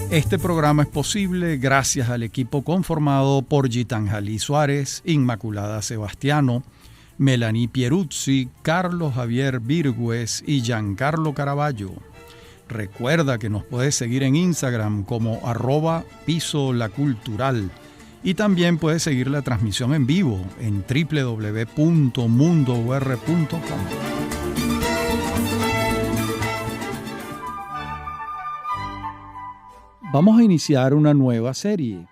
Este programa es posible gracias al equipo conformado por Gitanjali Suárez, Inmaculada Sebastiano, Melanie Pieruzzi, Carlos Javier Virgües y Giancarlo Caraballo. Recuerda que nos puedes seguir en Instagram como @pisolacultural y también puedes seguir la transmisión en vivo en www.mundour.com. Vamos a iniciar una nueva serie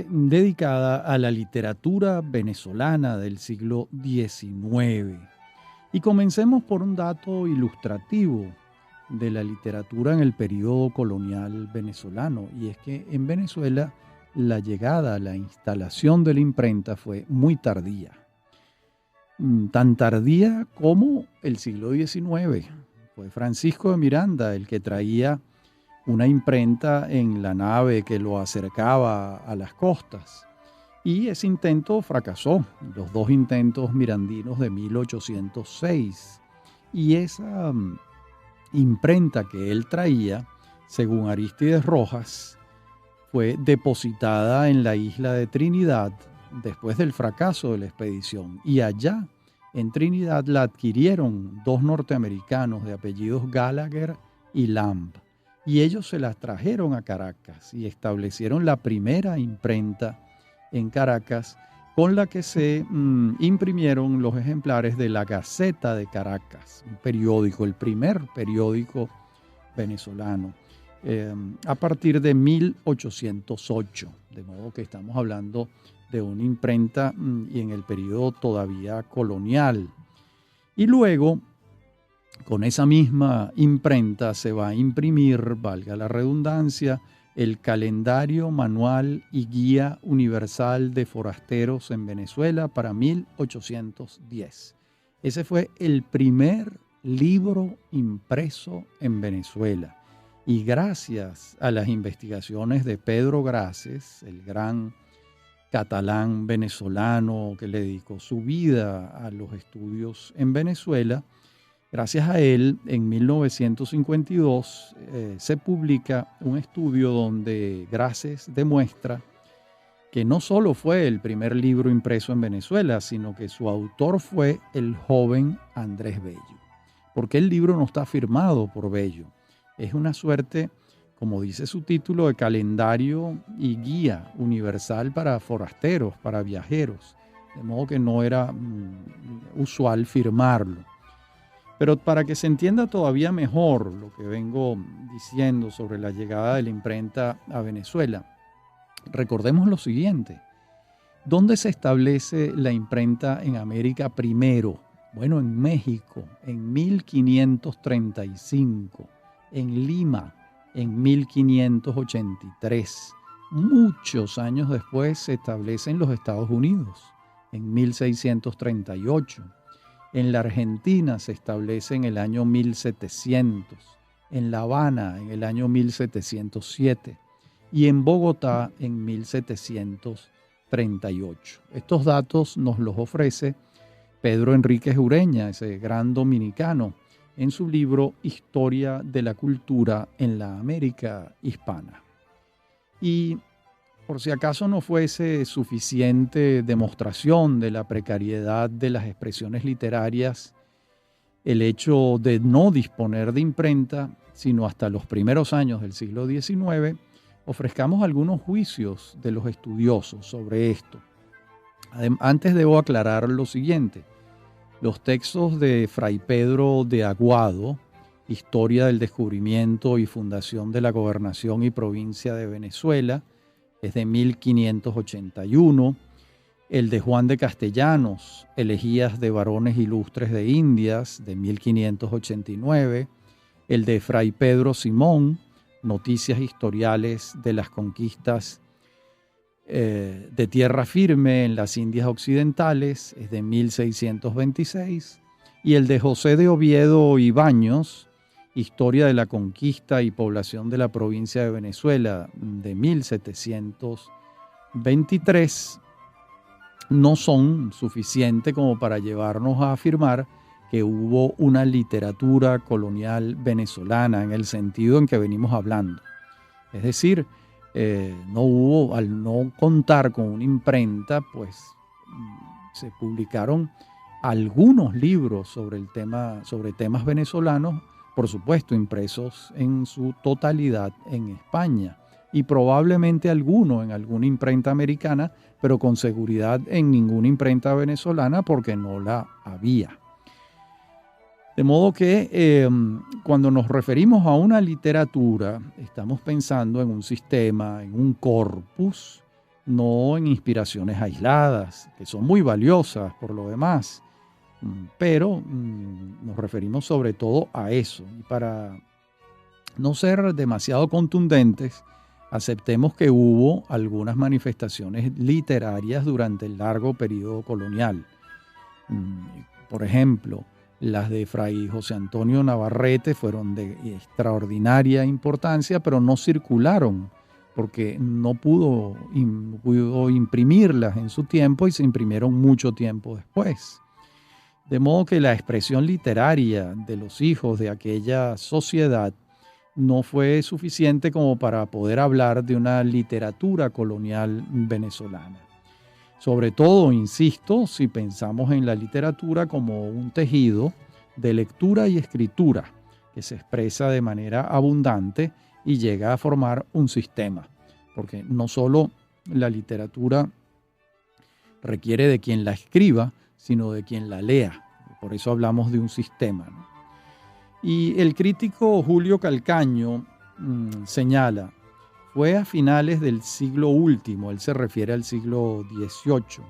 dedicada a la literatura venezolana del siglo XIX. Y comencemos por un dato ilustrativo de la literatura en el periodo colonial venezolano, y es que en Venezuela la llegada, la instalación de la imprenta fue muy tardía. Tan tardía como el siglo XIX. Fue Francisco de Miranda el que traía una imprenta en la nave que lo acercaba a las costas. Y ese intento fracasó, los dos intentos mirandinos de 1806. Y esa imprenta que él traía, según Arístides Rojas, fue depositada en la isla de Trinidad después del fracaso de la expedición. Y allá, en Trinidad, la adquirieron dos norteamericanos de apellidos Gallagher y Lamb. Y ellos se las trajeron a Caracas y establecieron la primera imprenta en Caracas, con la que se imprimieron los ejemplares de la Gaceta de Caracas, un periódico, el primer periódico venezolano, a partir de 1808. De modo que estamos hablando de una imprenta y en el periodo todavía colonial. Y luego, con esa misma imprenta se va a imprimir, valga la redundancia, el calendario manual y guía universal de forasteros en Venezuela para 1810. Ese fue el primer libro impreso en Venezuela. Y gracias a las investigaciones de Pedro Grases, el gran catalán venezolano que le dedicó su vida a los estudios en Venezuela, gracias a él, en 1952 se publica un estudio donde Grases demuestra que no solo fue el primer libro impreso en Venezuela, sino que su autor fue el joven Andrés Bello. Porque el libro no está firmado por Bello. Es una suerte, como dice su título, de calendario y guía universal para forasteros, para viajeros. De modo que no era usual firmarlo. Pero para que se entienda todavía mejor lo que vengo diciendo sobre la llegada de la imprenta a Venezuela, recordemos lo siguiente. ¿Dónde se establece la imprenta en América primero? Bueno, en México, en 1535, en Lima, en 1583. Muchos años después se establece en los Estados Unidos, en 1638. En la Argentina se establece en el año 1700, en La Habana en el año 1707 y en Bogotá en 1738. Estos datos nos los ofrece Pedro Enríquez Ureña, ese gran dominicano, en su libro Historia de la Cultura en la América Hispana. Y por si acaso no fuese suficiente demostración de la precariedad de las expresiones literarias, el hecho de no disponer de imprenta, sino hasta los primeros años del siglo XIX, ofrezcamos algunos juicios de los estudiosos sobre esto. Antes debo aclarar lo siguiente. Los textos de Fray Pedro de Aguado, Historia del Descubrimiento y Fundación de la Gobernación y Provincia de Venezuela, es de 1581, el de Juan de Castellanos, Elegías de Varones Ilustres de Indias, de 1589, el de Fray Pedro Simón, Noticias Historiales de las Conquistas de Tierra Firme en las Indias Occidentales, es de 1626, y el de José de Oviedo Ibaños, Historia de la Conquista y Población de la Provincia de Venezuela, de 1723, no son suficientes como para llevarnos a afirmar que hubo una literatura colonial venezolana en el sentido en que venimos hablando. Es decir, al no contar con una imprenta, pues se publicaron algunos libros sobre temas venezolanos, por supuesto, impresos en su totalidad en España, y probablemente alguno en alguna imprenta americana, pero con seguridad en ninguna imprenta venezolana porque no la había. De modo que cuando nos referimos a una literatura, estamos pensando en un sistema, en un corpus, no en inspiraciones aisladas, que son muy valiosas por lo demás, pero nos referimos sobre todo a eso. Y para no ser demasiado contundentes, aceptemos que hubo algunas manifestaciones literarias durante el largo periodo colonial. Por ejemplo, las de Fray José Antonio Navarrete fueron de extraordinaria importancia, pero no circularon porque no pudo imprimirlas en su tiempo y se imprimieron mucho tiempo después. De modo que la expresión literaria de los hijos de aquella sociedad no fue suficiente como para poder hablar de una literatura colonial venezolana. Sobre todo, insisto, si pensamos en la literatura como un tejido de lectura y escritura que se expresa de manera abundante y llega a formar un sistema. Porque no solo la literatura requiere de quien la escriba, sino de quien la lea. Por eso hablamos de un sistema, ¿no? Y el crítico Julio Calcaño señala, fue a finales del siglo último, él se refiere al siglo XVIII,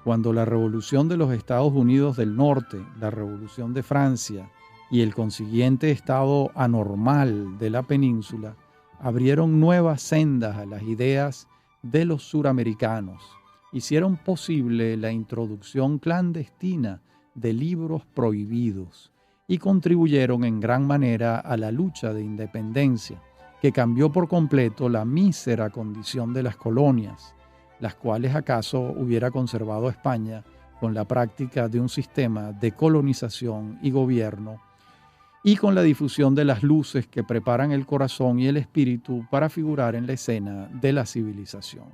cuando la revolución de los Estados Unidos del Norte, la revolución de Francia y el consiguiente estado anormal de la península abrieron nuevas sendas a las ideas de los suramericanos, hicieron posible la introducción clandestina de libros prohibidos y contribuyeron en gran manera a la lucha de independencia, que cambió por completo la mísera condición de las colonias, las cuales acaso hubiera conservado España con la práctica de un sistema de colonización y gobierno y con la difusión de las luces que preparan el corazón y el espíritu para figurar en la escena de la civilización.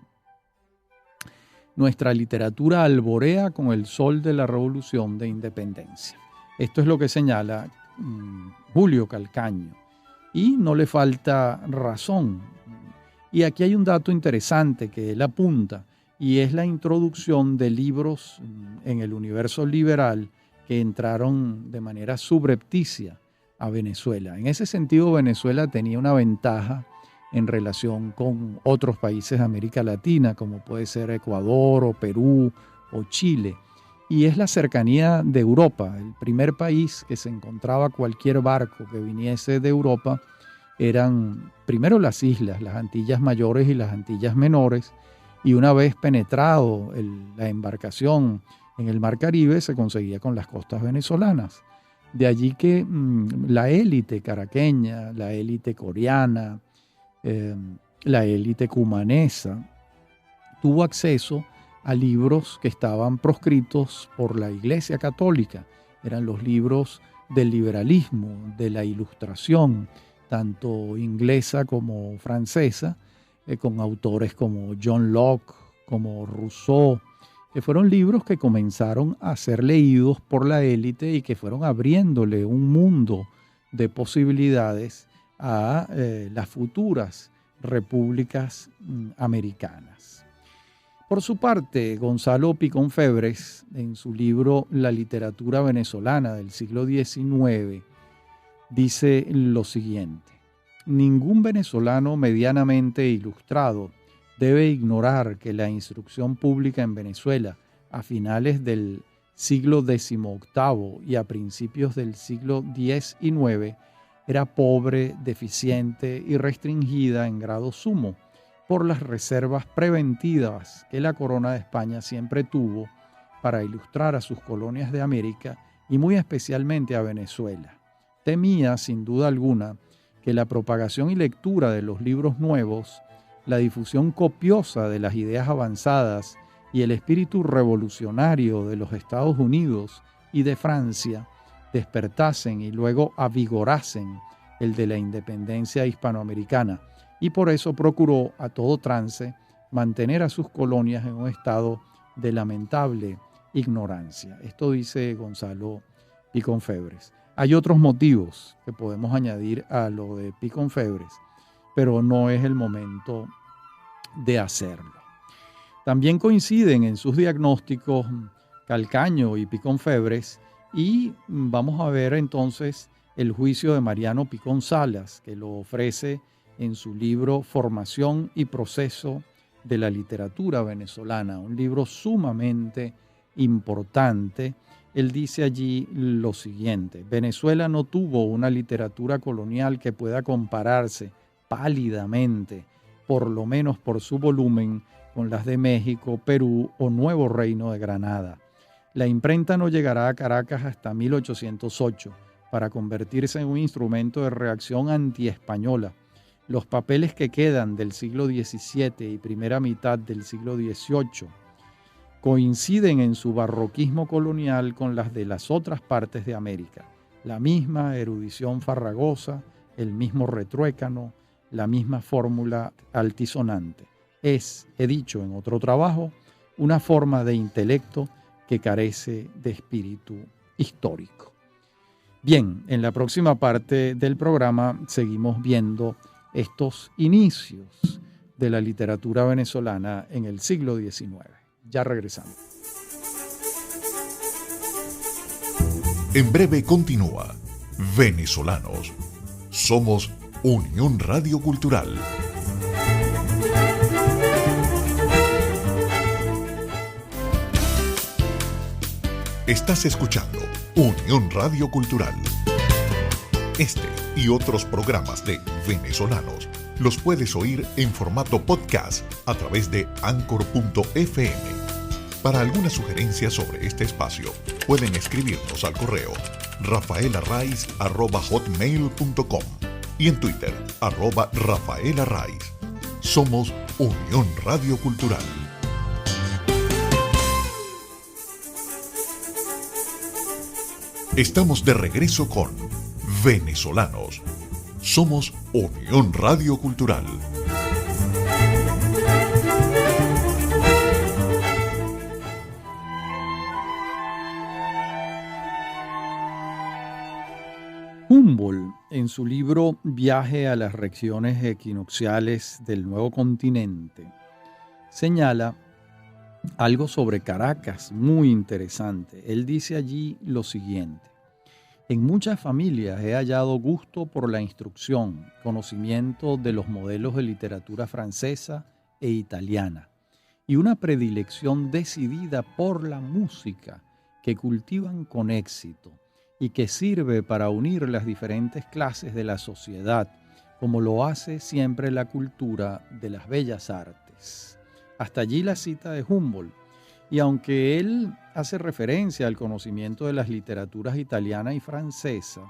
Nuestra literatura alborea con el sol de la revolución de independencia. Esto es lo que señala Julio Calcaño. Y no le falta razón. Y aquí hay un dato interesante que él apunta, y es la introducción de libros en el universo liberal que entraron de manera subrepticia a Venezuela. En ese sentido, Venezuela tenía una ventaja en relación con otros países de América Latina, como puede ser Ecuador o Perú o Chile. Y es la cercanía de Europa. El primer país que se encontraba cualquier barco que viniese de Europa eran primero las islas, las Antillas Mayores y las Antillas Menores, y una vez penetrado la embarcación en el Mar Caribe se conseguía con las costas venezolanas. De allí que la élite caraqueña, la élite coreana, la élite cumanesa tuvo acceso a libros que estaban proscritos por la Iglesia Católica. Eran los libros del liberalismo, de la Ilustración, tanto inglesa como francesa, con autores como John Locke, como Rousseau, que fueron libros que comenzaron a ser leídos por la élite y que fueron abriéndole un mundo de posibilidades a las futuras repúblicas americanas. Por su parte, Gonzalo Picón Febres, en su libro La literatura venezolana del siglo XIX, dice lo siguiente: ningún venezolano medianamente ilustrado debe ignorar que la instrucción pública en Venezuela a finales del siglo XVIII y a principios del siglo X y IX era pobre, deficiente y restringida en grado sumo por las reservas preventivas que la Corona de España siempre tuvo para ilustrar a sus colonias de América y muy especialmente a Venezuela. Temía, sin duda alguna, que la propagación y lectura de los libros nuevos, la difusión copiosa de las ideas avanzadas y el espíritu revolucionario de los Estados Unidos y de Francia despertasen y luego avigorasen el de la independencia hispanoamericana, y por eso procuró a todo trance mantener a sus colonias en un estado de lamentable ignorancia. Esto dice Gonzalo Picón Febres. Hay otros motivos que podemos añadir a lo de Picón Febres, pero no es el momento de hacerlo. También coinciden en sus diagnósticos Calcaño y Picón Febres, y vamos a ver entonces el juicio de Mariano Picón Salas, que lo ofrece en su libro Formación y Proceso de la Literatura Venezolana, un libro sumamente importante. Él dice allí lo siguiente: Venezuela no tuvo una literatura colonial que pueda compararse pálidamente, por lo menos por su volumen, con las de México, Perú o Nuevo Reino de Granada. La imprenta no llegará a Caracas hasta 1808 para convertirse en un instrumento de reacción antiespañola. Los papeles que quedan del siglo XVII y primera mitad del siglo XVIII coinciden en su barroquismo colonial con las de las otras partes de América. La misma erudición farragosa, el mismo retruécano, la misma fórmula altisonante. Es, he dicho en otro trabajo, una forma de intelecto que carece de espíritu histórico. Bien, en la próxima parte del programa seguimos viendo estos inicios de la literatura venezolana en el siglo XIX. Ya regresamos. En breve continúa Venezolanos. Somos Unión Radio Cultural. Estás escuchando Unión Radio Cultural. Este y otros programas de Venezolanos los puedes oír en formato podcast a través de Anchor.fm. Para alguna sugerencia sobre este espacio, pueden escribirnos al correo rafaelarraiz@hotmail.com y en Twitter @rafaelarraiz. Somos Unión Radio Cultural. Estamos de regreso con Venezolanos. Somos Unión Radio Cultural. Humboldt, en su libro Viaje a las regiones equinocciales del Nuevo Continente, señala algo sobre Caracas muy interesante. Él dice allí lo siguiente: en muchas familias he hallado gusto por la instrucción, conocimiento de los modelos de literatura francesa e italiana, y una predilección decidida por la música que cultivan con éxito y que sirve para unir las diferentes clases de la sociedad, como lo hace siempre la cultura de las bellas artes. Hasta allí la cita de Humboldt. Y aunque él hace referencia al conocimiento de las literaturas italiana y francesa,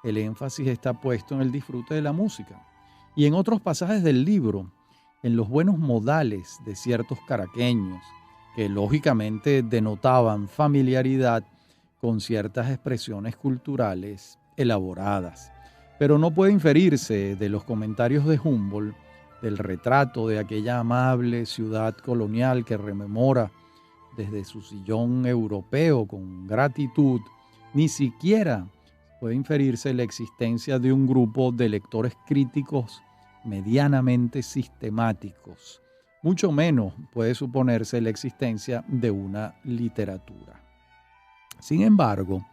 el énfasis está puesto en el disfrute de la música. Y en otros pasajes del libro, en los buenos modales de ciertos caraqueños, que lógicamente denotaban familiaridad con ciertas expresiones culturales elaboradas. Pero no puede inferirse de los comentarios de Humboldt, del retrato de aquella amable ciudad colonial que rememora desde su sillón europeo con gratitud, ni siquiera puede inferirse la existencia de un grupo de lectores críticos medianamente sistemáticos. Mucho menos puede suponerse la existencia de una literatura. Sin embargo,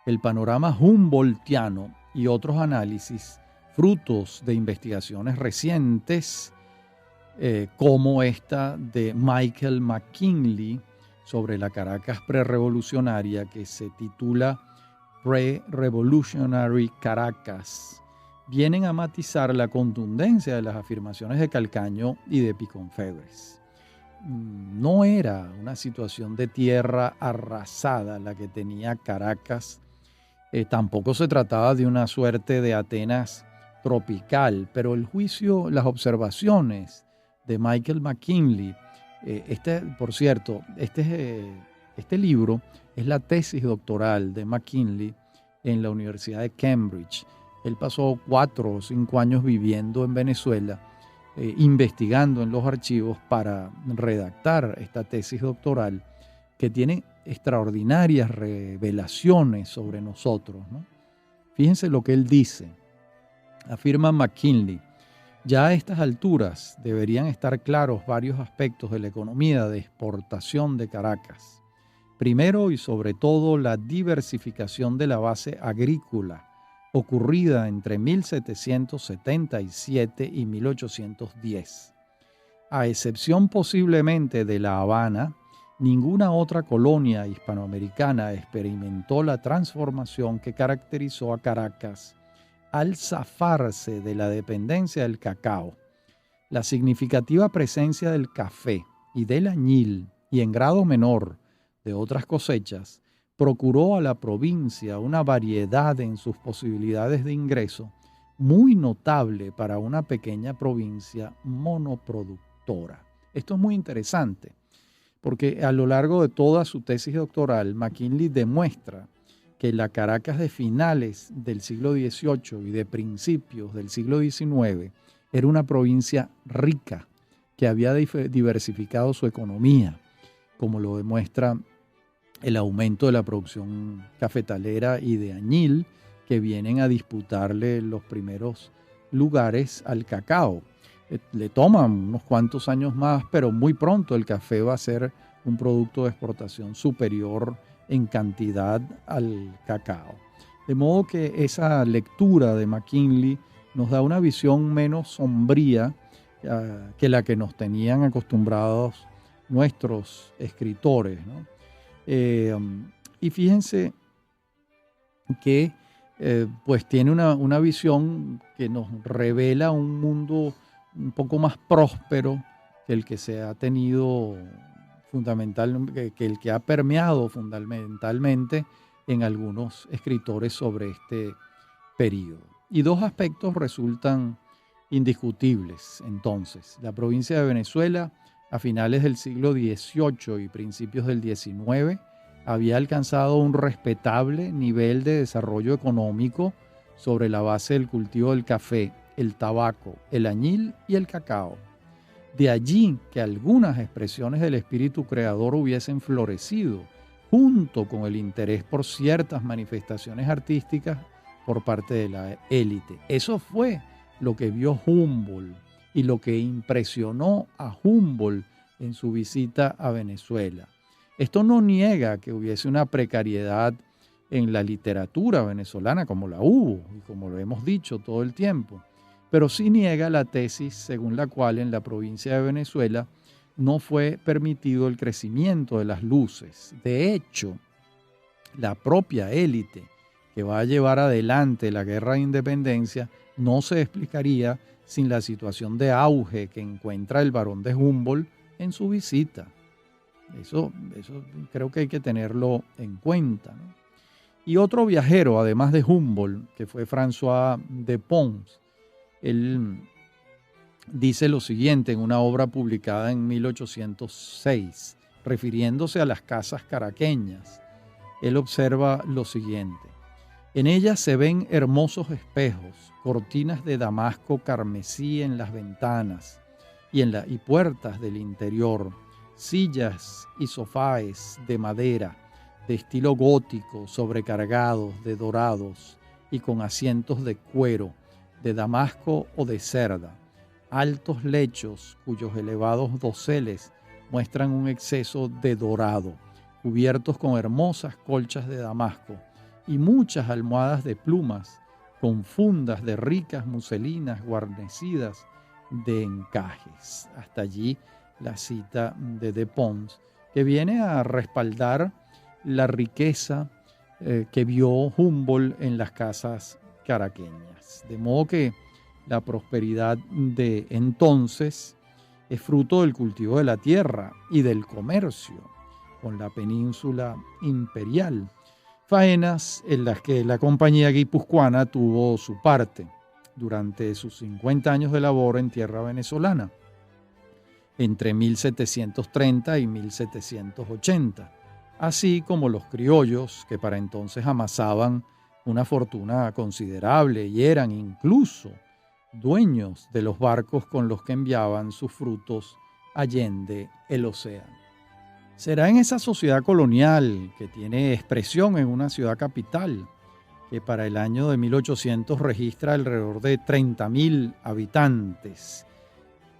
el panorama humboldtiano y otros análisis, frutos de investigaciones recientes, como esta de Michael McKinley sobre la Caracas prerevolucionaria, que se titula Pre-Revolutionary Caracas, vienen a matizar la contundencia de las afirmaciones de Calcaño y de Picón Febres. No era una situación de tierra arrasada la que tenía Caracas, tampoco se trataba de una suerte de Atenas tropical, pero el juicio, las observaciones de Michael McKinley, por cierto, este libro es la tesis doctoral de McKinley en la Universidad de Cambridge. Él pasó 4 o 5 años viviendo en Venezuela investigando en los archivos para redactar esta tesis doctoral que tiene extraordinarias revelaciones sobre nosotros, ¿no? Fíjense lo que él dice. Afirma McKinley: ya a estas alturas deberían estar claros varios aspectos de la economía de exportación de Caracas. Primero y sobre todo la diversificación de la base agrícola ocurrida entre 1777 y 1810. A excepción posiblemente de La Habana, ninguna otra colonia hispanoamericana experimentó la transformación que caracterizó a Caracas al zafarse de la dependencia del cacao. La significativa presencia del café y del añil, y en grado menor de otras cosechas, procuró a la provincia una variedad en sus posibilidades de ingreso muy notable para una pequeña provincia monoproductora. Esto es muy interesante, porque a lo largo de toda su tesis doctoral, McKinley demuestra que la Caracas de finales del siglo XVIII y de principios del siglo XIX era una provincia rica que había diversificado su economía, como lo demuestra el aumento de la producción cafetalera y de añil, que vienen a disputarle los primeros lugares al cacao. Le toman unos cuantos años más, pero muy pronto el café va a ser un producto de exportación superior en cantidad al cacao. De modo que esa lectura de McKinley nos da una visión menos sombría que la que nos tenían acostumbrados nuestros escritores, ¿no? Y fíjense que pues tiene una visión que nos revela un mundo un poco más próspero que el que se ha tenido que el que ha permeado fundamentalmente en algunos escritores sobre este periodo. Y dos aspectos resultan indiscutibles entonces. La provincia de Venezuela a finales del siglo XVIII y principios del XIX había alcanzado un respetable nivel de desarrollo económico sobre la base del cultivo del café, el tabaco, el añil y el cacao. De allí que algunas expresiones del espíritu creador hubiesen florecido, junto con el interés por ciertas manifestaciones artísticas por parte de la élite. Eso fue lo que vio Humboldt y lo que impresionó a Humboldt en su visita a Venezuela. Esto no niega que hubiese una precariedad en la literatura venezolana, como la hubo y como lo hemos dicho todo el tiempo, pero sí niega la tesis según la cual en la provincia de Venezuela no fue permitido el crecimiento de las luces. De hecho, la propia élite que va a llevar adelante la guerra de independencia no se explicaría sin la situación de auge que encuentra el barón de Humboldt en su visita. Eso creo que hay que tenerlo en cuenta, ¿no? Y otro viajero, además de Humboldt, que fue François de Pons, él dice lo siguiente en una obra publicada en 1806, refiriéndose a las casas caraqueñas. Él observa lo siguiente: en ellas se ven hermosos espejos, cortinas de damasco carmesí en las ventanas y puertas del interior, sillas y sofáes de madera, de estilo gótico, sobrecargados de dorados y con asientos de cuero, de damasco o de cerda, altos lechos cuyos elevados doseles muestran un exceso de dorado, cubiertos con hermosas colchas de damasco, y muchas almohadas de plumas con fundas de ricas muselinas guarnecidas de encajes. Hasta allí la cita de Pons, que viene a respaldar la riqueza que vio Humboldt en las casas caraqueñas. De modo que la prosperidad de entonces es fruto del cultivo de la tierra y del comercio con la península imperial, faenas en las que la compañía guipuzcoana tuvo su parte durante sus 50 años de labor en tierra venezolana, entre 1730 y 1780, así como los criollos que para entonces amasaban una fortuna considerable y eran incluso dueños de los barcos con los que enviaban sus frutos allende el océano. Será en esa sociedad colonial que tiene expresión en una ciudad capital, que para el año de 1800 registra alrededor de 30.000 habitantes.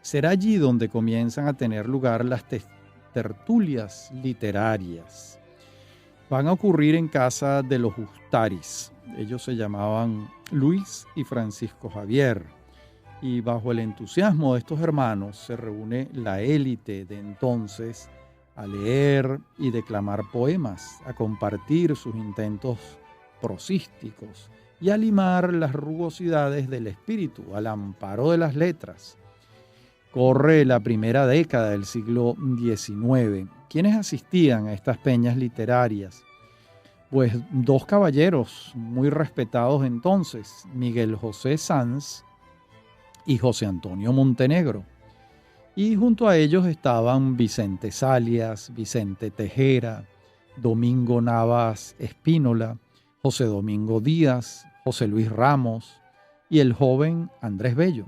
Será allí donde comienzan a tener lugar las tertulias literarias. Van a ocurrir en casa de los Ustaris. Ellos se llamaban Luis y Francisco Javier. Y bajo el entusiasmo de estos hermanos se reúne la élite de entonces a leer y declamar poemas, a compartir sus intentos prosísticos y a limar las rugosidades del espíritu al amparo de las letras. Corre la primera década del siglo XIX. ¿Quiénes asistían a estas peñas literarias? Pues dos caballeros muy respetados entonces, Miguel José Sanz y José Antonio Montenegro. Y junto a ellos estaban Vicente Salias, Vicente Tejera, Domingo Navas Espínola, José Domingo Díaz, José Luis Ramos y el joven Andrés Bello.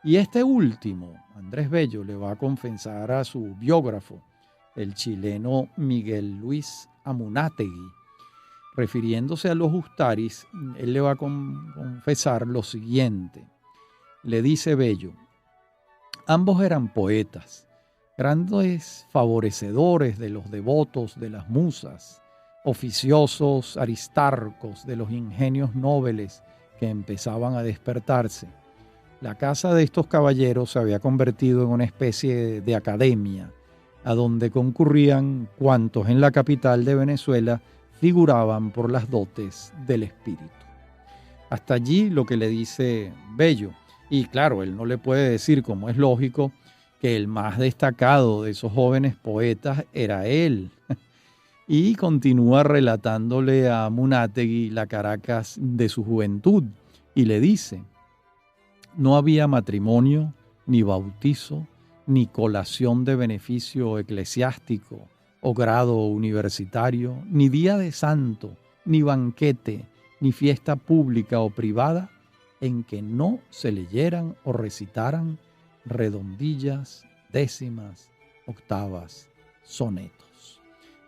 Y este último, Andrés Bello, le va a confesar a su biógrafo, el chileno Miguel Luis Amunátegui. Refiriéndose a los Ustaris, él le va a confesar lo siguiente. Le dice Bello: ambos eran poetas, grandes favorecedores de los devotos de las musas, oficiosos aristarcos de los ingenios nobles que empezaban a despertarse. La casa de estos caballeros se había convertido en una especie de academia, a donde concurrían cuantos en la capital de Venezuela figuraban por las dotes del espíritu. Hasta allí lo que le dice Bello. Y claro, él no le puede decir, como es lógico, que el más destacado de esos jóvenes poetas era él. Y continúa relatándole a Amunátegui la Caracas de su juventud y le dice: no había matrimonio, ni bautizo, ni colación de beneficio eclesiástico o grado universitario, ni día de santo, ni banquete, ni fiesta pública o privada en que no se leyeran o recitaran redondillas, décimas, octavas, sonetos.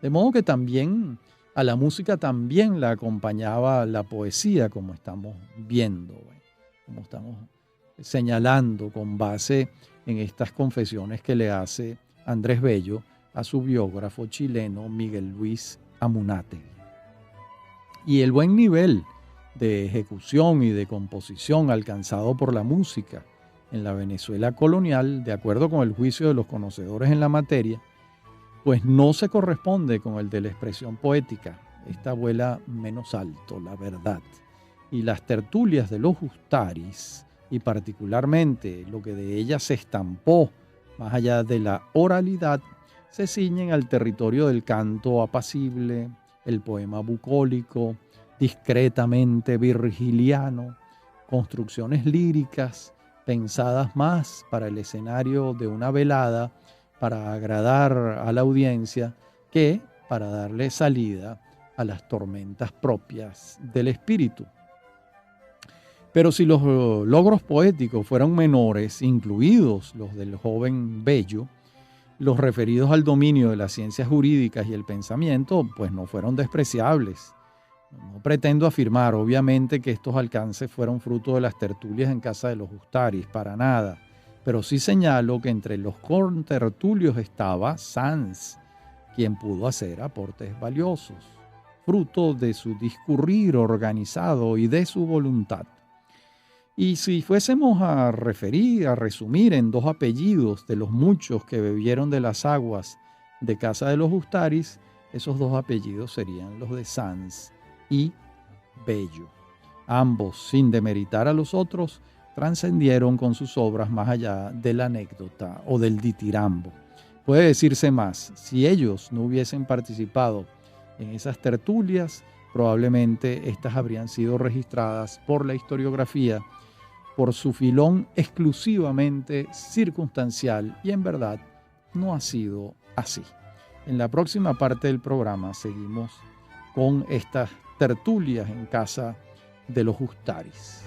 De modo que también a la música también la acompañaba la poesía, como estamos viendo, como estamos señalando con base en estas confesiones que le hace Andrés Bello a su biógrafo chileno Miguel Luis Amunátegui. Y el buen nivel de ejecución y de composición alcanzado por la música en la Venezuela colonial, de acuerdo con el juicio de los conocedores en la materia, pues no se corresponde con el de la expresión poética. Esta vuela menos alto, la verdad. Y las tertulias de los Ustaris, y particularmente lo que de ellas se estampó más allá de la oralidad, se ciñen al territorio del canto apacible, el poema bucólico, discretamente virgiliano, construcciones líricas pensadas más para el escenario de una velada, para agradar a la audiencia, que para darle salida a las tormentas propias del espíritu. Pero si los logros poéticos fueron menores, incluidos los del joven Bello, los referidos al dominio de las ciencias jurídicas y el pensamiento, pues no fueron despreciables. No pretendo afirmar, obviamente, que estos alcances fueron fruto de las tertulias en casa de los Ustaris, para nada, pero sí señalo que entre los contertulios estaba Sanz, quien pudo hacer aportes valiosos, fruto de su discurrir organizado y de su voluntad. Y si fuésemos a resumir en dos apellidos de los muchos que bebieron de las aguas de casa de los Ustaris, esos dos apellidos serían los de Sanz y Bello. Ambos, sin demeritar a los otros, trascendieron con sus obras más allá de la anécdota o del ditirambo. Puede decirse más, si ellos no hubiesen participado en esas tertulias, probablemente estas habrían sido registradas por la historiografía por su filón exclusivamente circunstancial, y en verdad no ha sido así. En la próxima parte del programa seguimos con estas tertulias en casa de los Ustaris.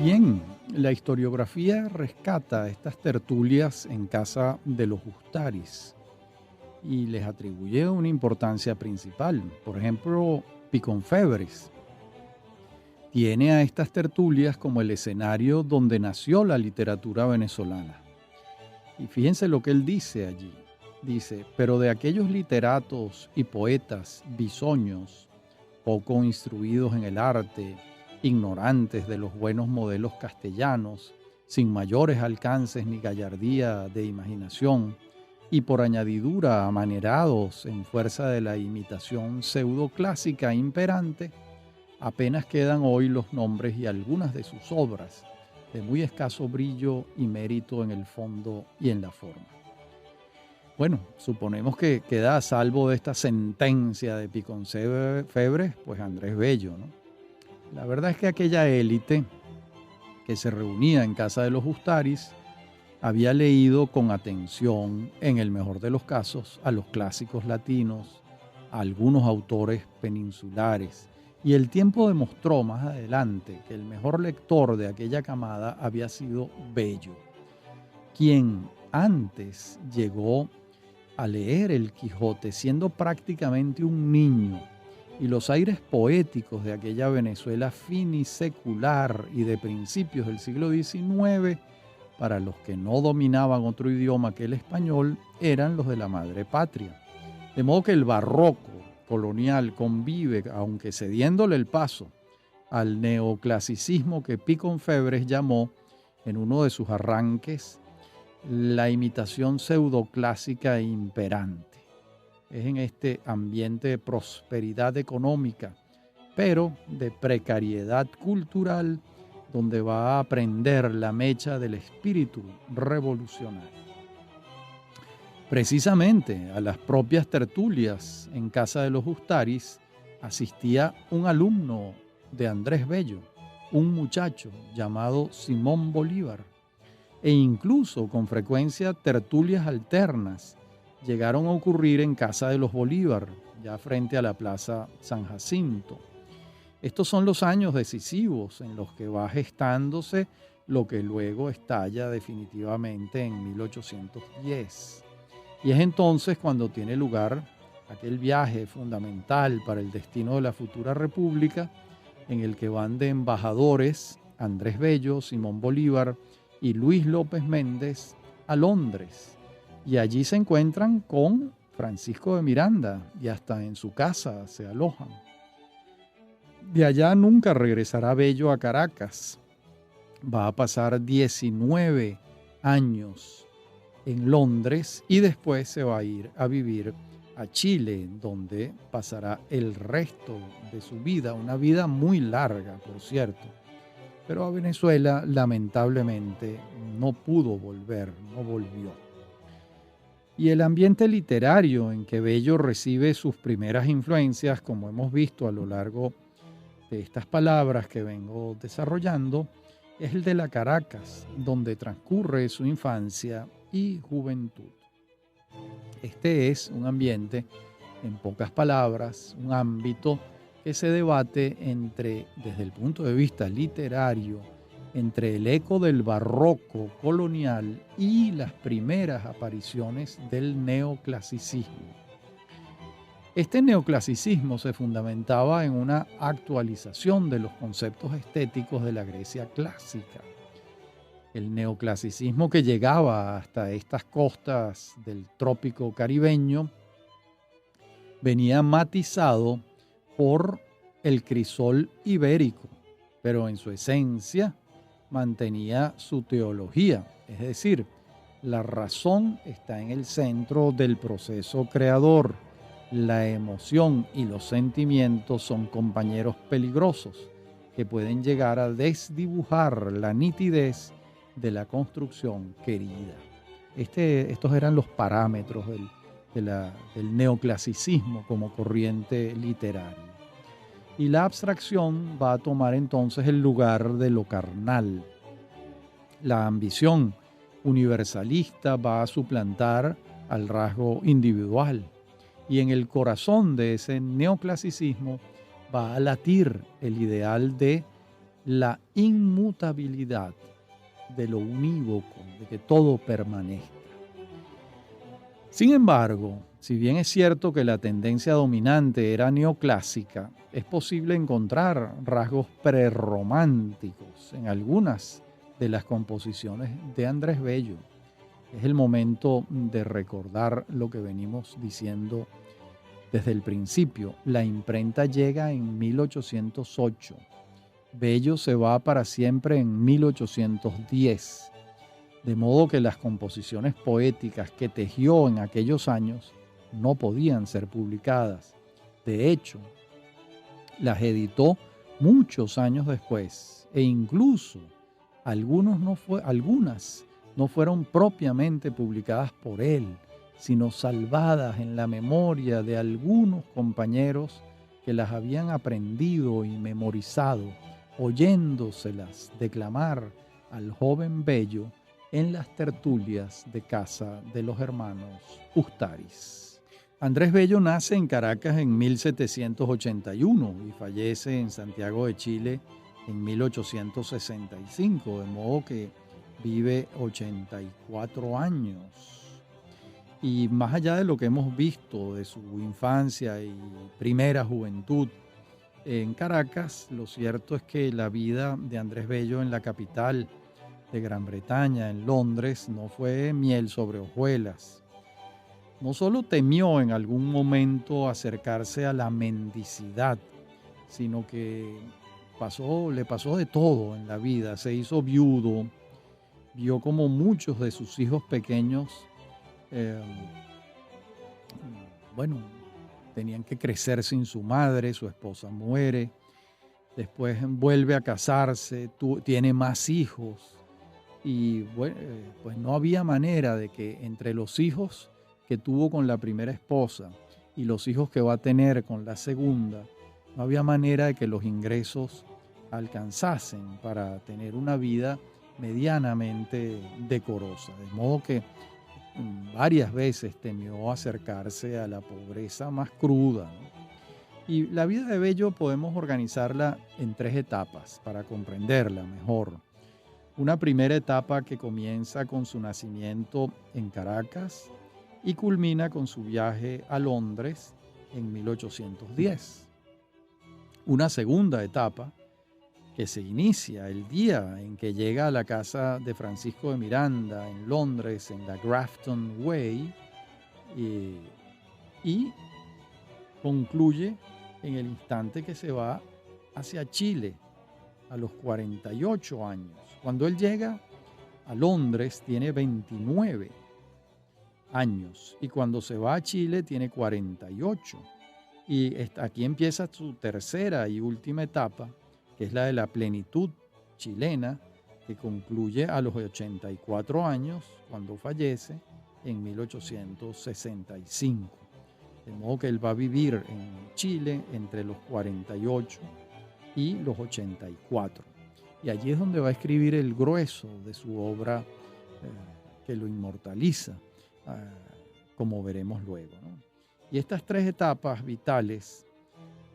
Bien, la historiografía rescata estas tertulias en casa de los Gustaris y les atribuye una importancia principal. Por ejemplo, Piconfebres tiene a estas tertulias como el escenario donde nació la literatura venezolana. Y fíjense lo que él dice allí. Dice, pero de aquellos literatos y poetas bisoños, poco instruidos en el arte, ignorantes de los buenos modelos castellanos, sin mayores alcances ni gallardía de imaginación, y por añadidura amanerados en fuerza de la imitación pseudoclásica imperante, apenas quedan hoy los nombres y algunas de sus obras, de muy escaso brillo y mérito en el fondo y en la forma. Bueno, suponemos que queda a salvo de esta sentencia de Piconfebres, pues Andrés Bello, ¿no? La verdad es que aquella élite que se reunía en casa de los Gustaris había leído con atención, en el mejor de los casos, a los clásicos latinos, a algunos autores peninsulares, y el tiempo demostró más adelante que el mejor lector de aquella camada había sido Bello, quien antes llegó a leer el Quijote siendo prácticamente un niño, y los aires poéticos de aquella Venezuela finisecular y de principios del siglo XIX, para los que no dominaban otro idioma que el español, eran los de la madre patria. De modo que el barroco colonial convive, aunque cediéndole el paso al neoclasicismo que Piconfebres llamó en uno de sus arranques la imitación pseudoclásica e imperante. Es en este ambiente de prosperidad económica, pero de precariedad cultural, donde va a aprender la mecha del espíritu revolucionario. Precisamente a las propias tertulias en casa de los Gustaris asistía un alumno de Andrés Bello, un muchacho llamado Simón Bolívar, e incluso con frecuencia tertulias alternas llegaron a ocurrir en casa de los Bolívar, ya frente a la Plaza San Jacinto. Estos son los años decisivos en los que va gestándose lo que luego estalla definitivamente en 1810. Y es entonces cuando tiene lugar aquel viaje fundamental para el destino de la futura república, en el que van de embajadores Andrés Bello, Simón Bolívar y Luis López Méndez a Londres. Y allí se encuentran con Francisco de Miranda y hasta en su casa se alojan. De allá nunca regresará Bello a Caracas. Va a pasar 19 años en Londres y después se va a ir a vivir a Chile, donde pasará el resto de su vida, una vida muy larga, por cierto. Pero a Venezuela, lamentablemente, no pudo volver, no volvió. Y el ambiente literario en que Bello recibe sus primeras influencias, como hemos visto a lo largo de estas palabras que vengo desarrollando, es el de la Caracas, donde transcurre su infancia y juventud. Este es un ambiente, en pocas palabras, un ámbito que se debate desde el punto de vista literario, entre el eco del barroco colonial y las primeras apariciones del neoclasicismo. Este neoclasicismo se fundamentaba en una actualización de los conceptos estéticos de la Grecia clásica. El neoclasicismo que llegaba hasta estas costas del trópico caribeño venía matizado por el crisol ibérico, pero en su esencia mantenía su teología, es decir, la razón está en el centro del proceso creador. La emoción y los sentimientos son compañeros peligrosos que pueden llegar a desdibujar la nitidez de la construcción querida. Estos eran los parámetros del neoclasicismo como corriente literaria. Y la abstracción va a tomar entonces el lugar de lo carnal. La ambición universalista va a suplantar al rasgo individual. Y en el corazón de ese neoclasicismo va a latir el ideal de la inmutabilidad de lo unívoco, de que todo permanezca. Sin embargo, si bien es cierto que la tendencia dominante era neoclásica, es posible encontrar rasgos prerrománticos en algunas de las composiciones de Andrés Bello. Es el momento de recordar lo que venimos diciendo desde el principio. La imprenta llega en 1808. Bello se va para siempre en 1810. De modo que las composiciones poéticas que tejió en aquellos años no podían ser publicadas. De hecho, las editó muchos años después e incluso algunas no fueron propiamente publicadas por él, sino salvadas en la memoria de algunos compañeros que las habían aprendido y memorizado, oyéndoselas declamar al joven Bello en las tertulias de casa de los hermanos Ustaris. Andrés Bello nace en Caracas en 1781 y fallece en Santiago de Chile en 1865, de modo que vive 84 años. Y más allá de lo que hemos visto de su infancia y primera juventud en Caracas, lo cierto es que la vida de Andrés Bello en la capital de Gran Bretaña, en Londres, no fue miel sobre hojuelas. No solo temió en algún momento acercarse a la mendicidad, sino que le pasó de todo en la vida. Se hizo viudo, vio como muchos de sus hijos pequeños, tenían que crecer sin su madre, su esposa muere, después vuelve a casarse, tiene más hijos. Y pues no había manera de que entre los hijos que tuvo con la primera esposa y los hijos que va a tener con la segunda, no había manera de que los ingresos alcanzasen para tener una vida medianamente decorosa. De modo que varias veces temió acercarse a la pobreza más cruda, ¿no? Y la vida de Bello podemos organizarla en 3 etapas para comprenderla mejor. Una primera etapa que comienza con su nacimiento en Caracas y culmina con su viaje a Londres en 1810. Una segunda etapa que se inicia el día en que llega a la casa de Francisco de Miranda en Londres, en la Grafton Way, y concluye en el instante que se va hacia Chile a los 48 años. Cuando él llega a Londres tiene 29 años y cuando se va a Chile tiene 48. Y aquí empieza su tercera y última etapa, que es la de la plenitud chilena, que concluye a los 84 años cuando fallece en 1865. De modo que él va a vivir en Chile entre los 48 y los 84. Y allí es donde va a escribir el grueso de su obra que lo inmortaliza, como veremos luego, ¿no? Y estas 3 etapas vitales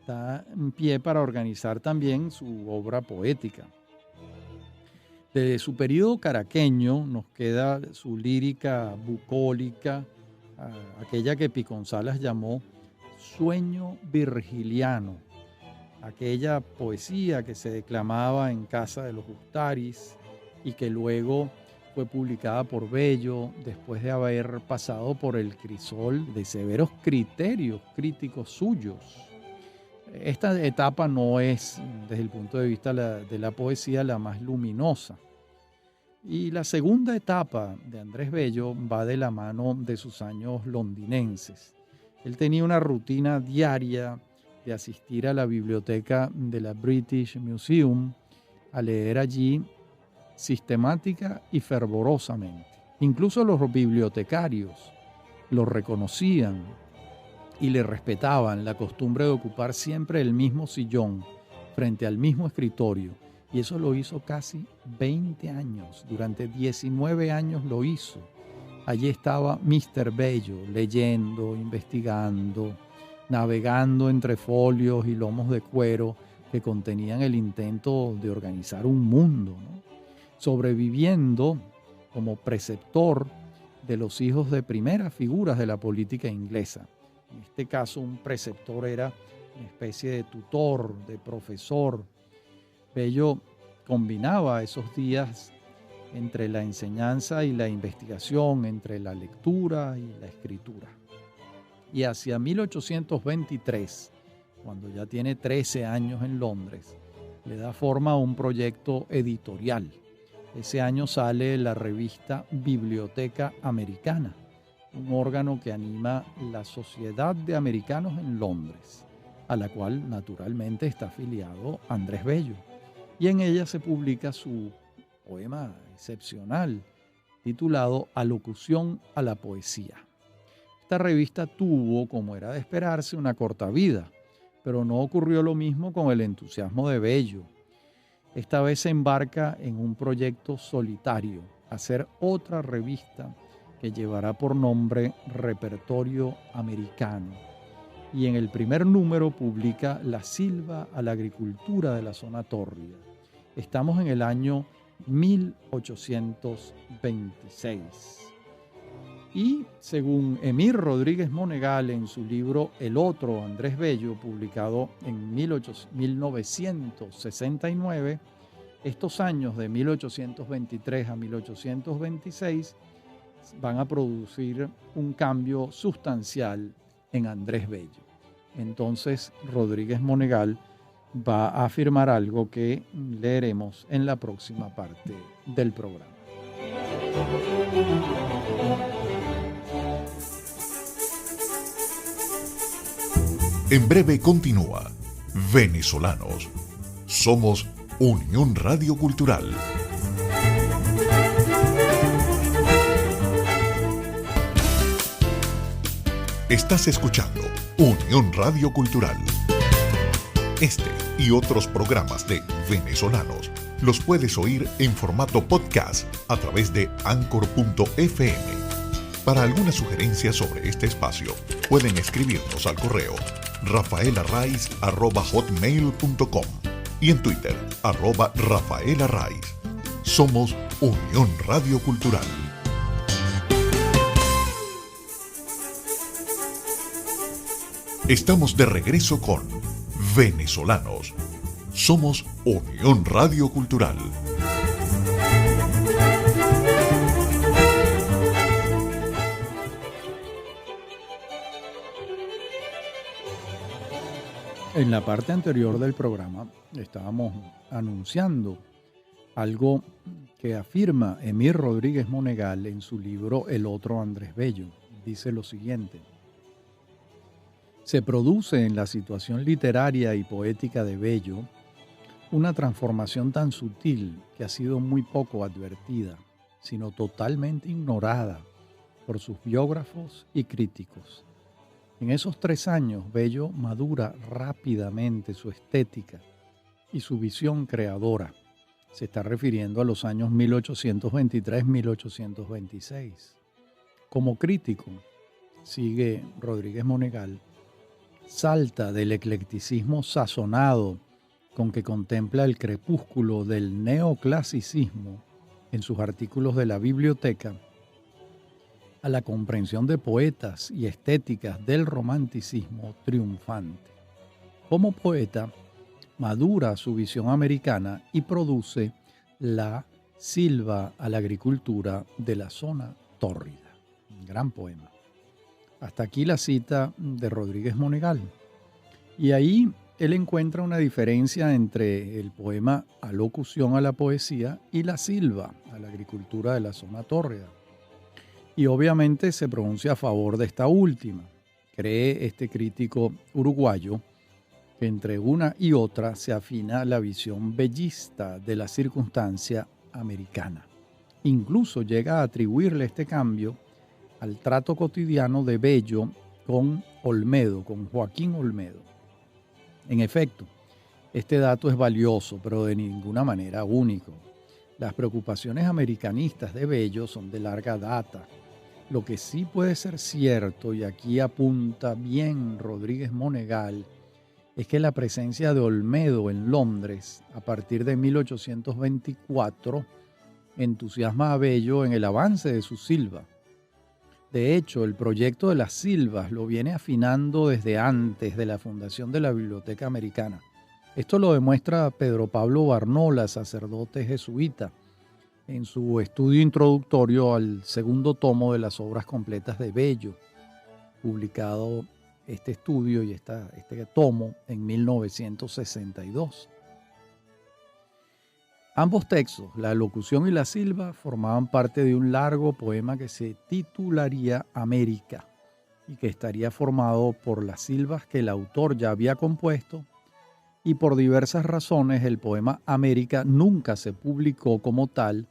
dan pie para organizar también su obra poética. De su periodo caraqueño nos queda su lírica bucólica, aquella que Piconsalas llamó sueño virgiliano, aquella poesía que se declamaba en casa de los Ustaris y que luego fue publicada por Bello después de haber pasado por el crisol de severos criterios críticos suyos. Esta etapa no es, desde el punto de vista de la poesía, la más luminosa. Y la segunda etapa de Andrés Bello va de la mano de sus años londinenses. Él tenía una rutina diaria de asistir a la biblioteca de la British Museum, a leer allí sistemática y fervorosamente. Incluso los bibliotecarios lo reconocían y le respetaban la costumbre de ocupar siempre el mismo sillón frente al mismo escritorio. Y eso lo hizo casi 20 años. Durante 19 años lo hizo. Allí estaba Mr. Bello leyendo, investigando, navegando entre folios y lomos de cuero que contenían el intento de organizar un mundo, ¿no? Sobreviviendo como preceptor de los hijos de primeras figuras de la política inglesa. En este caso, un preceptor era una especie de tutor, de profesor. Bello combinaba esos días entre la enseñanza y la investigación, entre la lectura y la escritura. Y hacia 1823, cuando ya tiene 13 años en Londres, le da forma a un proyecto editorial. Ese año sale la revista Biblioteca Americana, un órgano que anima la Sociedad de Americanos en Londres, a la cual naturalmente está afiliado Andrés Bello. Y en ella se publica su poema excepcional titulado Alocución a la Poesía. Esta revista tuvo, como era de esperarse, una corta vida, pero no ocurrió lo mismo con el entusiasmo de Bello. Esta vez se embarca en un proyecto solitario, hacer otra revista que llevará por nombre Repertorio Americano. Y en el primer número publica La Silva a la Agricultura de la Zona Tórrida. Estamos en el año 1826. Y según Emir Rodríguez Monegal en su libro El otro Andrés Bello, publicado en 1969, estos años de 1823 a 1826 van a producir un cambio sustancial en Andrés Bello. Entonces Rodríguez Monegal va a afirmar algo que leeremos en la próxima parte del programa. En breve continúa Venezolanos. Somos Unión Radio Cultural. Estás escuchando Unión Radio Cultural. Este y otros programas de Venezolanos los puedes oír en formato podcast a través de Anchor.fm. Para alguna sugerencia sobre este espacio, pueden escribirnos al correo rafaelarraiz@hotmail.com y en Twitter @rafaelarraiz. Somos Unión Radio Cultural. Estamos de regreso con Venezolanos. Somos Unión Radio Cultural. En la parte anterior del programa estábamos anunciando algo que afirma Emir Rodríguez Monegal en su libro El otro Andrés Bello. Dice lo siguiente: se produce en la situación literaria y poética de Bello una transformación tan sutil que ha sido muy poco advertida, sino totalmente ignorada por sus biógrafos y críticos. En esos 3 años, Bello madura rápidamente su estética y su visión creadora. Se está refiriendo a los años 1823-1826. Como crítico, sigue Rodríguez Monegal, salta del eclecticismo sazonado con que contempla el crepúsculo del neoclasicismo en sus artículos de la biblioteca, a la comprensión de poetas y estéticas del romanticismo triunfante. Como poeta, madura su visión americana y produce La Silva a la Agricultura de la Zona Tórrida. Un gran poema. Hasta aquí la cita de Rodríguez Monegal. Y ahí él encuentra una diferencia entre el poema Alocución a la Poesía y La Silva a la Agricultura de la Zona Tórrida. Y obviamente se pronuncia a favor de esta última. Cree este crítico uruguayo que entre una y otra se afina la visión bellista de la circunstancia americana. Incluso llega a atribuirle este cambio al trato cotidiano de Bello con Olmedo, con Joaquín Olmedo. En efecto, este dato es valioso, pero de ninguna manera único. Las preocupaciones americanistas de Bello son de larga data. Lo que sí puede ser cierto, y aquí apunta bien Rodríguez Monegal, es que la presencia de Olmedo en Londres a partir de 1824 entusiasma a Bello en el avance de su silva. De hecho, el proyecto de las silvas lo viene afinando desde antes de la fundación de la Biblioteca Americana. Esto lo demuestra Pedro Pablo Barnola, sacerdote jesuita, en su estudio introductorio al segundo tomo de las obras completas de Bello, publicado este estudio y este tomo en 1962. Ambos textos, la locución y la silva, formaban parte de un largo poema que se titularía América y que estaría formado por las silvas que el autor ya había compuesto, y por diversas razones el poema América nunca se publicó como tal,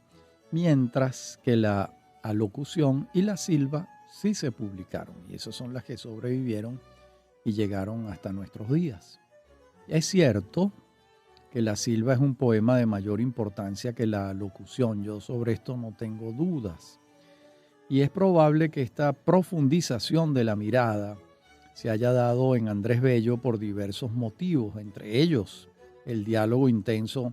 mientras que la alocución y la silva sí se publicaron, y esas son las que sobrevivieron y llegaron hasta nuestros días. Es cierto que la silva es un poema de mayor importancia que la locución. Yo sobre esto no tengo dudas. Y es probable que esta profundización de la mirada se haya dado en Andrés Bello por diversos motivos, entre ellos el diálogo intenso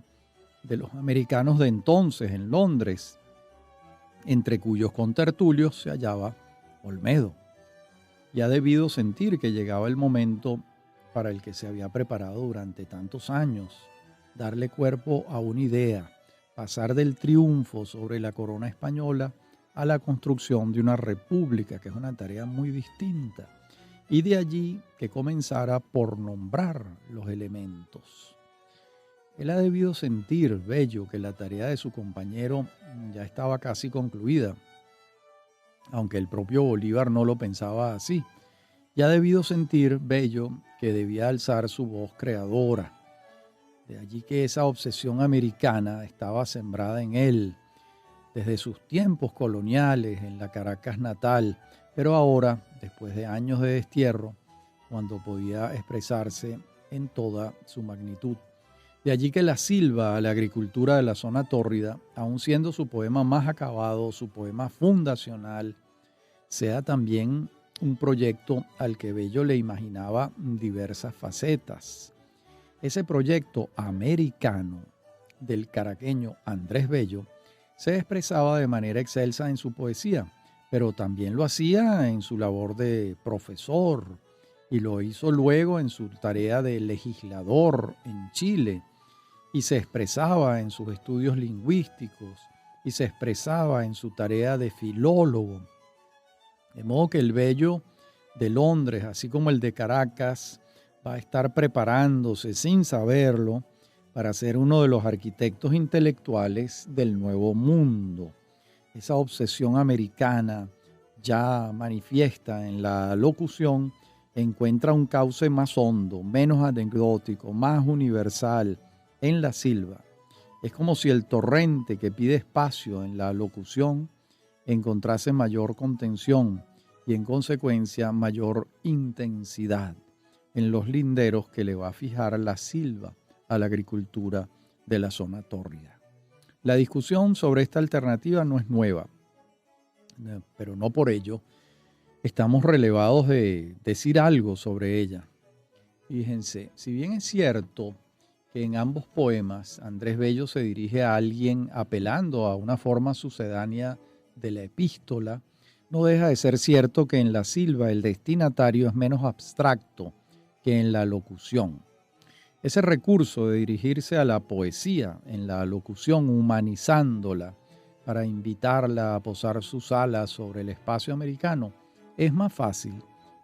de los americanos de entonces en Londres, entre cuyos contertulios se hallaba Olmedo. Y ha debido sentir que llegaba el momento para el que se había preparado durante tantos años, darle cuerpo a una idea, pasar del triunfo sobre la corona española a la construcción de una república, que es una tarea muy distinta, y de allí que comenzara por nombrar los elementos. Él ha debido sentir, Bello, que la tarea de su compañero ya estaba casi concluida, aunque el propio Bolívar no lo pensaba así. Y ha debido sentir, Bello, que debía alzar su voz creadora. De allí que esa obsesión americana estaba sembrada en él, desde sus tiempos coloniales en la Caracas natal, pero ahora, después de años de destierro, cuando podía expresarse en toda su magnitud. De allí que la silva a la agricultura de la zona tórrida, aun siendo su poema más acabado, su poema fundacional, sea también un proyecto al que Bello le imaginaba diversas facetas. Ese proyecto americano del caraqueño Andrés Bello se expresaba de manera excelsa en su poesía, pero también lo hacía en su labor de profesor y lo hizo luego en su tarea de legislador en Chile, y se expresaba en sus estudios lingüísticos y se expresaba en su tarea de filólogo. De modo que el Bello de Londres, así como el de Caracas, va a estar preparándose sin saberlo para ser uno de los arquitectos intelectuales del nuevo mundo. Esa obsesión americana ya manifiesta en la locución encuentra un cauce más hondo, menos anecdótico, más universal en la silva. Es como si el torrente que pide espacio en la locución encontrase mayor contención y en consecuencia mayor intensidad en los linderos que le va a fijar la silva a la agricultura de la zona tórrida. La discusión sobre esta alternativa no es nueva, pero no por ello estamos relevados de decir algo sobre ella. Fíjense, si bien es cierto que en ambos poemas Andrés Bello se dirige a alguien apelando a una forma sucedánea de la epístola, no deja de ser cierto que en la silva el destinatario es menos abstracto que en la locución. Ese recurso de dirigirse a la poesía en la locución, humanizándola para invitarla a posar sus alas sobre el espacio americano, es más fácil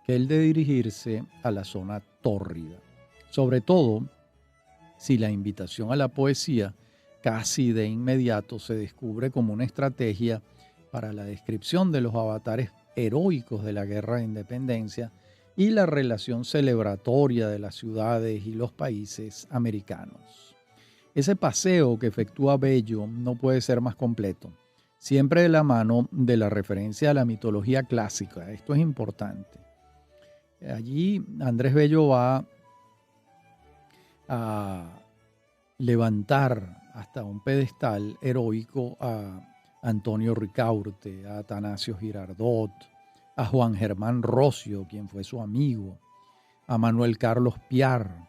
que el de dirigirse a la zona tórrida. Sobre todo, si la invitación a la poesía casi de inmediato se descubre como una estrategia para la descripción de los avatares heroicos de la guerra de independencia y la relación celebratoria de las ciudades y los países americanos. Ese paseo que efectúa Bello no puede ser más completo, siempre de la mano de la referencia a la mitología clásica. Esto es importante. Allí Andrés Bello va a levantar hasta un pedestal heroico a Antonio Ricaurte, a Atanasio Girardot, a Juan Germán Rossio, quien fue su amigo, a Manuel Carlos Piar,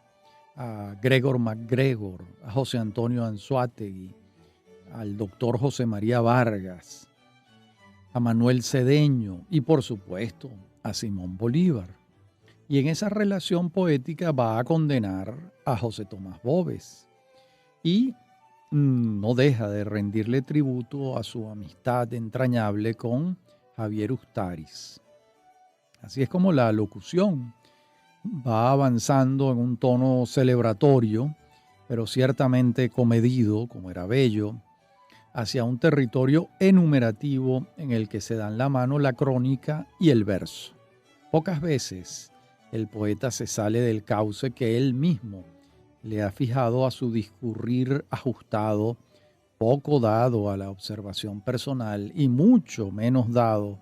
a Gregor MacGregor, a José Antonio Anzoátegui, al doctor José María Vargas, a Manuel Cedeño y por supuesto a Simón Bolívar. Y en esa relación poética va a condenar a José Tomás Boves y no deja de rendirle tributo a su amistad entrañable con Javier Ustaris. Así es como la locución va avanzando en un tono celebratorio, pero ciertamente comedido, como era Bello, hacia un territorio enumerativo en el que se dan la mano la crónica y el verso. Pocas veces el poeta se sale del cauce que él mismo le ha fijado a su discurrir ajustado, poco dado a la observación personal y mucho menos dado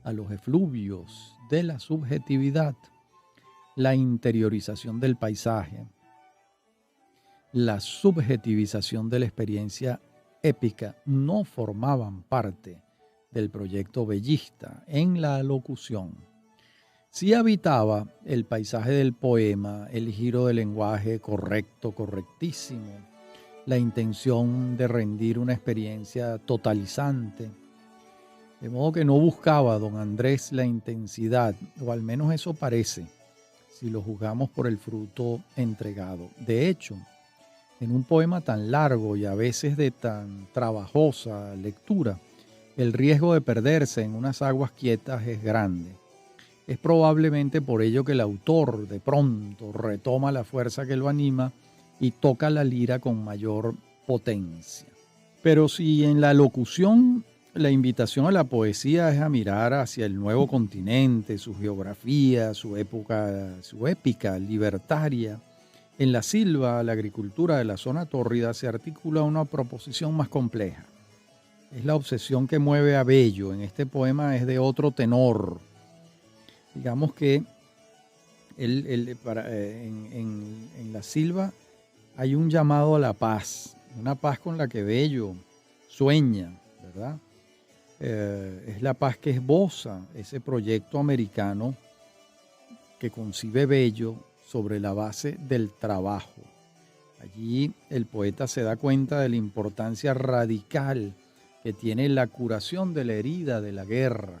a los efluvios de la subjetividad, la interiorización del paisaje, la subjetivización de la experiencia épica no formaban parte del proyecto bellista en la locución. Sí habitaba el paisaje del poema, el giro del lenguaje correcto, correctísimo, la intención de rendir una experiencia totalizante. De modo que no buscaba don Andrés la intensidad, o al menos eso parece, si lo juzgamos por el fruto entregado. De hecho, en un poema tan largo y a veces de tan trabajosa lectura, el riesgo de perderse en unas aguas quietas es grande. Es probablemente por ello que el autor de pronto retoma la fuerza que lo anima y toca la lira con mayor potencia. Pero si en la locución la invitación a la poesía es a mirar hacia el nuevo continente, su geografía, su épica libertaria, en la silva, la agricultura de la zona tórrida se articula una proposición más compleja. Es la obsesión que mueve a Bello. En este poema es de otro tenor. Digamos que en la silva hay un llamado a la paz, una paz con la que Bello sueña, ¿verdad? Es la paz que esboza ese proyecto americano que concibe Bello sobre la base del trabajo. Allí el poeta se da cuenta de la importancia radical que tiene la curación de la herida de la guerra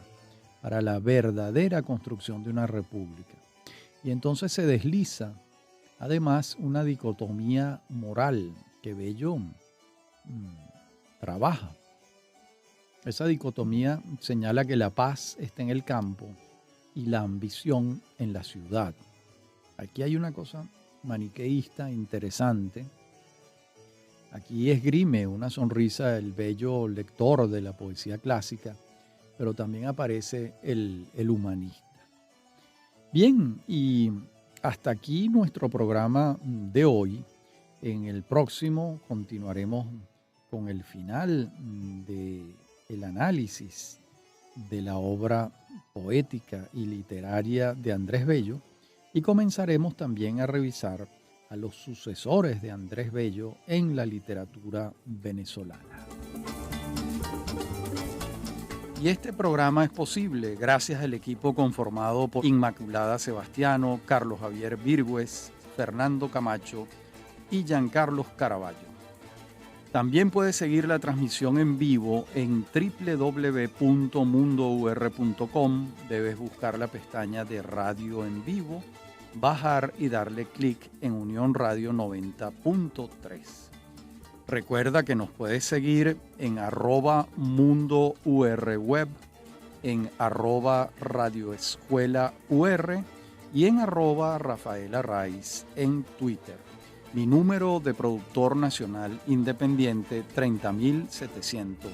para la verdadera construcción de una república. Y entonces se desliza, además, una dicotomía moral que Bello trabaja. Esa dicotomía señala que la paz está en el campo y la ambición en la ciudad. Aquí hay una cosa maniqueísta interesante. Aquí esgrime una sonrisa el bello lector de la poesía clásica, pero también aparece el humanista. Bien, y hasta aquí nuestro programa de hoy. En el próximo continuaremos con el final del análisis de la obra poética y literaria de Andrés Bello, y comenzaremos también a revisar a los sucesores de Andrés Bello en la literatura venezolana. Y este programa es posible gracias al equipo conformado por Inmaculada Sebastiano, Carlos Javier Virgües, Fernando Camacho y Giancarlos Caraballo. También puedes seguir la transmisión en vivo en www.mundour.com. Debes buscar la pestaña de Radio en Vivo, bajar y darle clic en Unión Radio 90.3. Recuerda que nos puedes seguir en @mundourweb, en @radioescuelaur y en @rafaelarraiz en Twitter. Mi número de productor nacional independiente 30.720.